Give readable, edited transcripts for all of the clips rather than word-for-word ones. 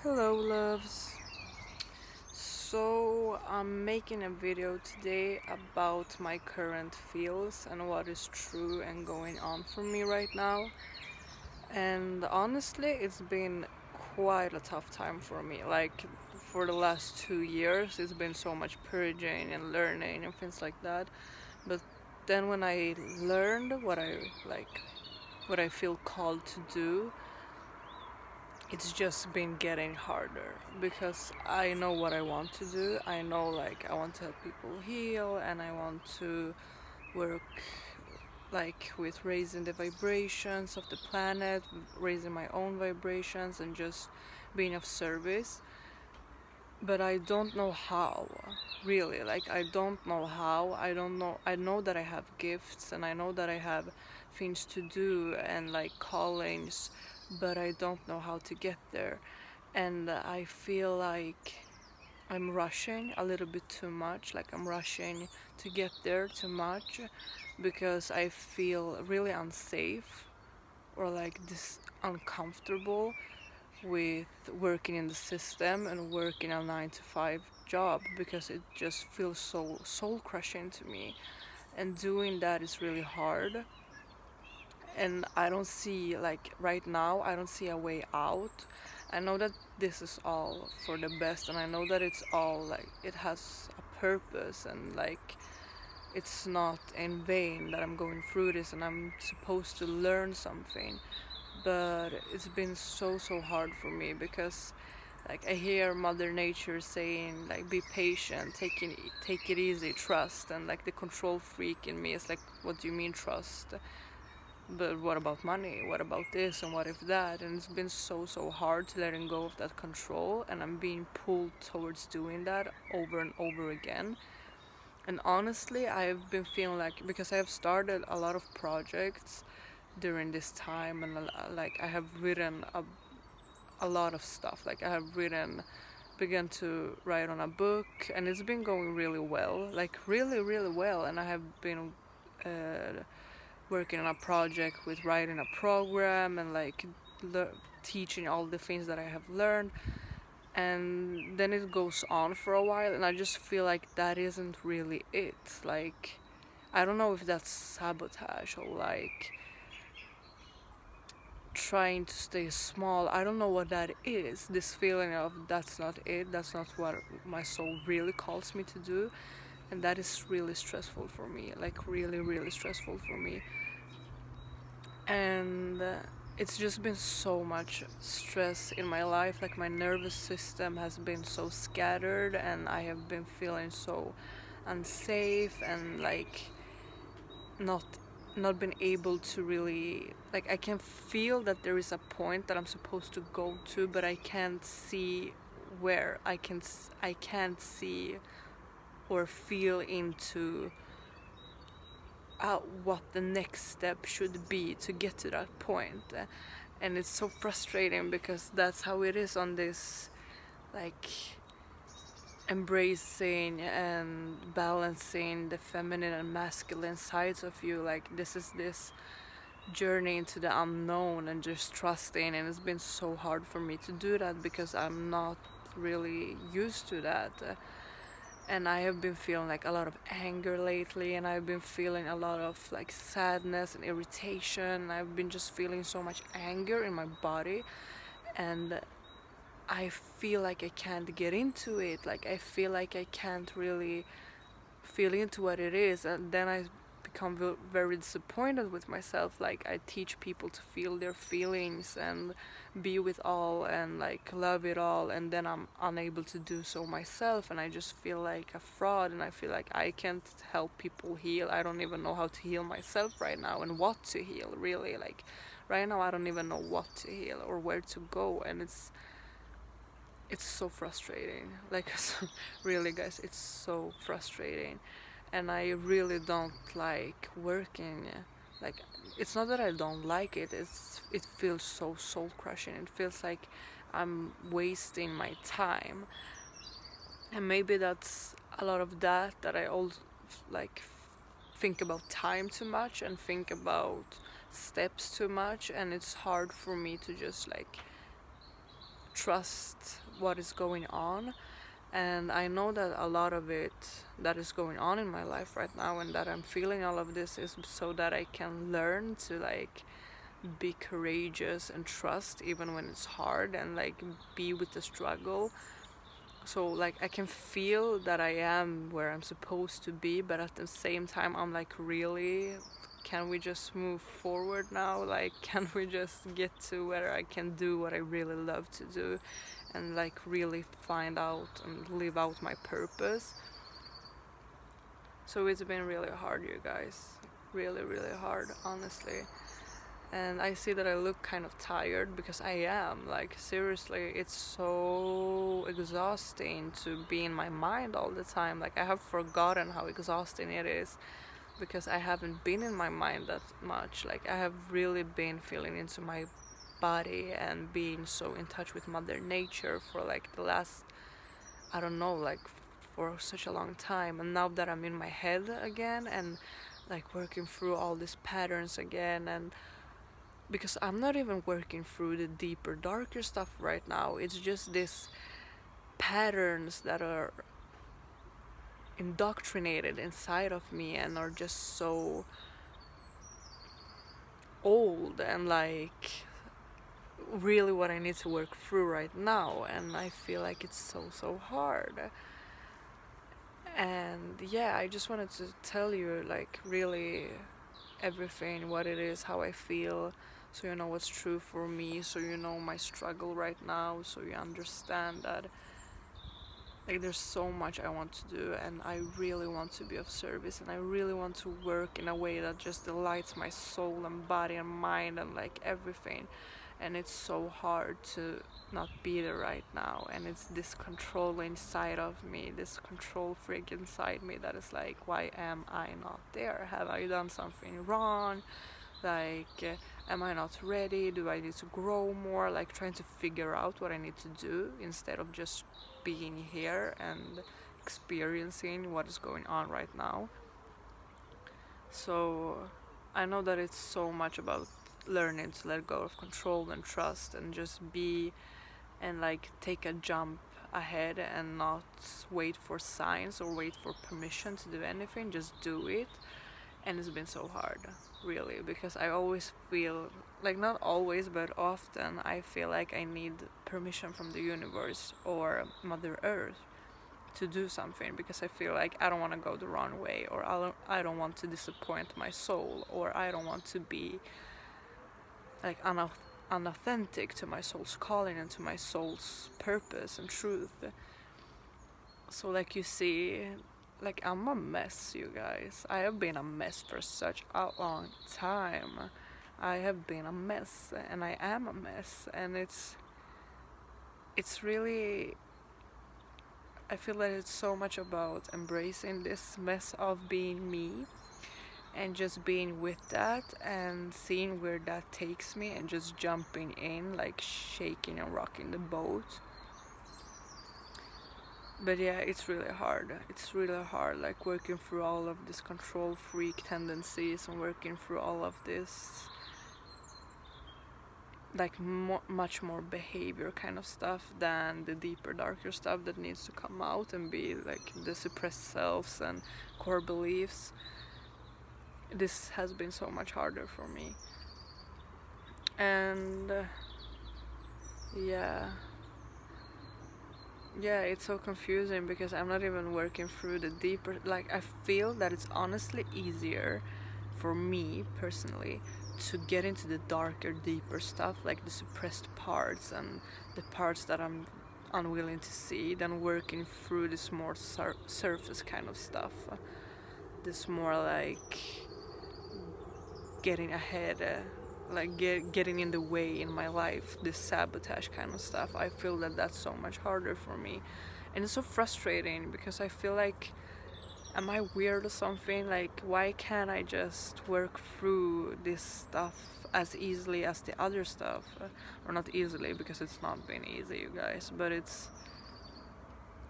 Hello, loves. So, I'm making a video today about my current feels and what is true and going on for me right now. And honestly, it's been quite a tough time for me. Like, for the last 2 years, it's been so much purging and learning and things like that. But then when I learned what I feel called to do, it's just been getting harder because I know what I want to do. I know like I want to help people heal and I want to work like with raising the vibrations of the planet, raising my own vibrations and just being of service. But I don't know how, really. Like I don't know how. I don't know. I know that I have gifts and I know that I have things to do and like callings, but I don't know how to get there. And I feel like I'm rushing a little bit too much, like I'm rushing to get there too much because I feel really unsafe or like this uncomfortable with working in the system and working a 9 to 5 job because it just feels so soul crushing to me, and doing that is really hard. And I don't see, like right now I don't see a way out. I know that this is all for the best and I know that it's all like it has a purpose and like it's not in vain that I'm going through this and I'm supposed to learn something. But it's been so hard for me because like I hear mother nature saying like be patient, take it easy, trust, and like the control freak in me is like, what do you mean trust? But what about money? What about this and what if that? And it's been so hard to letting go of that control, and I'm being pulled towards doing that over and over again. And honestly, I've been feeling like, because I have started a lot of projects during this time, and like I have written a lot of stuff. Like I have written, began to write on a book, and it's been going really well, like really well. And I have been uh, working on a project with writing a program and like teaching all the things that I have learned. And then it goes on for a while, and I just feel like that isn't really it. Like, I don't know if that's sabotage or like trying to stay small. I don't know what that is. This feeling of that's not it, that's not what my soul really calls me to do. And that is really stressful for me. Like, really stressful for me. And it's just been so much stress in my life. Like, my nervous system has been so scattered, and I have been feeling so unsafe and like not not been able to really, like, I can feel that there is a point that I'm supposed to go to, but I can't see where. I can't see or feel into what the next step should be to get to that point. And it's so frustrating because that's how it is on this, like, embracing and balancing the feminine and masculine sides of you. Like, this is this journey into the unknown and just trusting, and it's been so hard for me to do that because I'm not really used to that. And I have been feeling like a lot of anger lately, and I've been feeling a lot of like sadness and irritation. I've been just feeling so much anger in my body, and I feel like I can't get into it. Like, I feel like I can't really feel into what it is, and then I become very disappointed with myself. Like, I teach people to feel their feelings and be with all and like love it all, and then I'm unable to do so myself, and I just feel like a fraud, and I feel like I can't help people heal. I don't even know how to heal myself right now and what to heal, really. Like, right now I don't even know what to heal or where to go, and it's so frustrating. Like, really, guys, it's so frustrating. And I really don't like working. Like, it's not that I don't like it, it feels so soul crushing. It feels like I'm wasting my time. And maybe that's a lot of that I also like think about time too much and think about steps too much, and it's hard for me to just like trust what is going on. And I know that a lot of it that is going on in my life right now, and that I'm feeling all of this, is so that I can learn to like be courageous and trust even when it's hard, and like be with the struggle. So like I can feel that I am where I'm supposed to be, but at the same time I'm like, really, can we just move forward now? Like, can we just get to where I can do what I really love to do, and like really find out and live out my purpose? So it's been really hard, you guys, really really hard, honestly. And I see that I look kind of tired, because I am, like, seriously, it's so exhausting to be in my mind all the time. Like, I have forgotten how exhausting it is, because I haven't been in my mind that much. Like, I have really been feeling into my body and being so in touch with Mother Nature for like the last, I don't know, like for such a long time. And now that I'm in my head again, and like working through all these patterns again, and because I'm not even working through the deeper, darker stuff right now. It's just these patterns that are indoctrinated inside of me and are just so old, and like really what I need to work through right now. And I feel like it's so hard. And yeah, I just wanted to tell you, like, really everything, what it is, how I feel, so you know what's true for me, so you know my struggle right now, so you understand that like there's so much I want to do, and I really want to be of service, and I really want to work in a way that just delights my soul and body and mind and like everything. And it's so hard to not be there right now, and it's this control inside of me, this control freak inside me, that is like, why am I not there? Have I done something wrong? Like, am I not ready? Do I need to grow more? Like, trying to figure out what I need to do instead of just being here and experiencing what is going on right now. So I know that it's so much about learning to let go of control and trust, and just be, and like take a jump ahead and not wait for signs or wait for permission to do anything, just do it. And it's been so hard, really, because I always feel like, not always but often, I feel like I need permission from the universe or Mother Earth to do something, because I feel like I don't want to go the wrong way, or I don't want to disappoint my soul, or I don't want to be like unauthentic to my soul's calling and to my soul's purpose and truth. So like you see, like I'm a mess, you guys. I have been a mess for such a long time. I have been a mess, and I am a mess, and it's really, I feel that it's so much about embracing this mess of being me, and just being with that and seeing where that takes me, and just jumping in, like shaking and rocking the boat. But yeah, it's really hard. It's really hard, like working through all of this control freak tendencies, and working through all of this like much more behavior kind of stuff than the deeper, darker stuff that needs to come out and be like the suppressed selves and core beliefs. This has been so much harder for me. And yeah, it's so confusing, because I'm not even working through the deeper, like I feel that it's honestly easier for me personally to get into the darker, deeper stuff, like the suppressed parts and the parts that I'm unwilling to see, than working through this more surface kind of stuff, this more like getting ahead, like getting in the way in my life, this sabotage kind of stuff. I feel that that's so much harder for me, and it's so frustrating, because I feel like, am I weird or something? Like, why can't I just work through this stuff as easily as the other stuff? Or not easily, because it's not been easy, you guys, but it's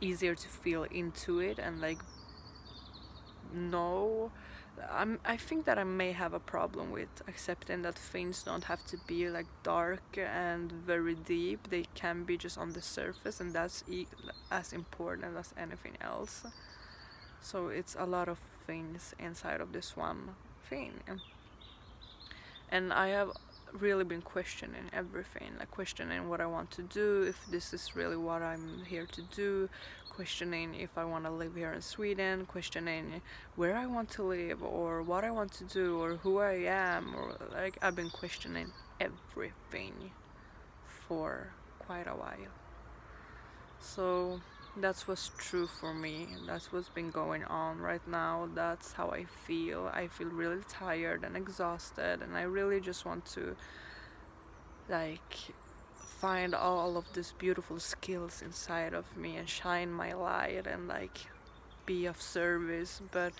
easier to feel into it and like know I think that I may have a problem with accepting that things don't have to be like dark and very deep. They can be just on the surface, and that's as important as anything else. So it's a lot of things inside of this one thing. And I have really been questioning everything, like questioning what I want to do, if this is really what I'm here to do, questioning if I want to live here in Sweden, questioning where I want to live or what I want to do or who I am, or like I've been questioning everything for quite a while. So that's what's true for me. That's what's been going on right now. That's how I feel. I feel really tired and exhausted, and I really just want to like find all of these beautiful skills inside of me and shine my light and like be of service, but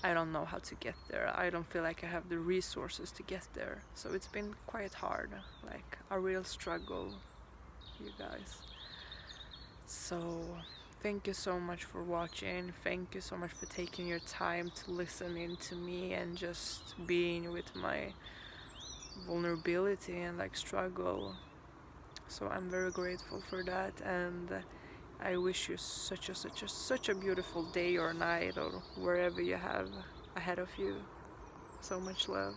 I don't know how to get there. I don't feel like I have the resources to get there. So it's been quite hard, like a real struggle, you guys. So thank you so much for watching. Thank you so much for taking your time to listen in to me and just being with my vulnerability and like struggle. So I'm very grateful for that, and I wish you such a beautiful day or night or wherever you have ahead of you. So much love.